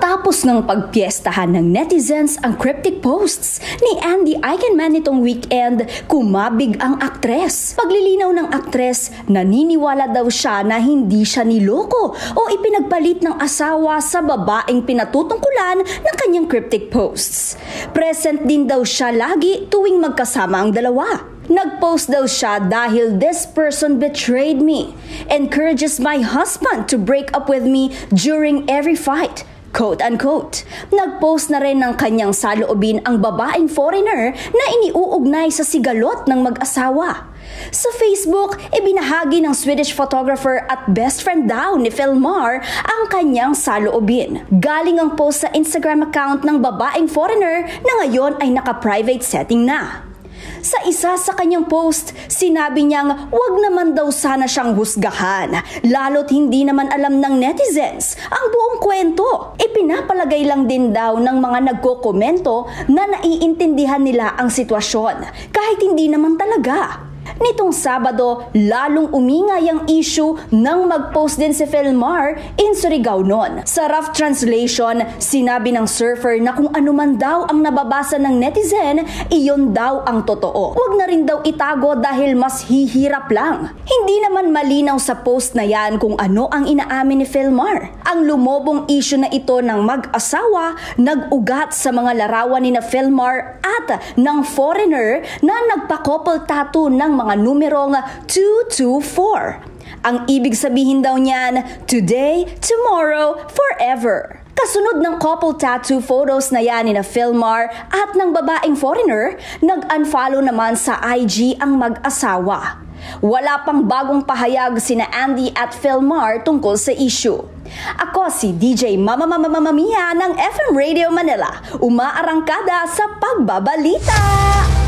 Matapos ng pagpiestahan ng netizens ang cryptic posts ni Andy Eigenman nitong weekend, kumabig ang aktres. Paglilinaw ng aktres, naniniwala daw siya na hindi siya niloko o ipinagpalit ng asawa sa babaeng pinatutungkulan ng kanyang cryptic posts. Present din daw siya lagi tuwing magkasama ang dalawa. Nag-post daw siya dahil this person betrayed me, encourages my husband to break up with me during every fight. Quote-unquote. Nag-post na rin ng kanyang saloobin ang babaeng foreigner na iniuugnay sa sigalot ng mag-asawa. Sa Facebook, ibinahagi ng Swedish photographer at best friend daw ni Philmar ang kanyang saloobin. Galing ang post sa Instagram account ng babaeng foreigner na ngayon ay naka-private setting na. Sa isa sa kanyang post, sinabi niyang wag naman daw sana siyang husgahan, lalo't hindi naman alam ng netizens ang buong kwento. Ipinapalagay lang din daw ng mga nagkokomento na naiintindihan nila ang sitwasyon, kahit hindi naman talaga. Nitong Sabado, lalong umingay ang issue nang mag-post din si Philmar in Surigao noon. Sa rough translation, sinabi ng surfer na kung ano man daw ang nababasa ng netizen, iyon daw ang totoo. Huwag na rin daw itago dahil mas hihirap lang. Hindi naman malinaw sa post na yan kung ano ang inaamin ni Philmar. Ang lumobong issue na ito ng mag-asawa nag-ugat sa mga larawan ni na Philmar at ng foreigner na nagpa-couple tattoo ng mga numerong 224. Ang ibig sabihin daw niyan, today, tomorrow, forever. Kasunod ng couple tattoo photos na yan ni na Philmar at ng babaeng foreigner, nag-unfollow naman sa IG ang mag-asawa. Wala pang bagong pahayag sina Andy at Philmar tungkol sa issue. Ako si DJ Mama Mia ng FM Radio Manila, umaarangkada sa pagbabalita.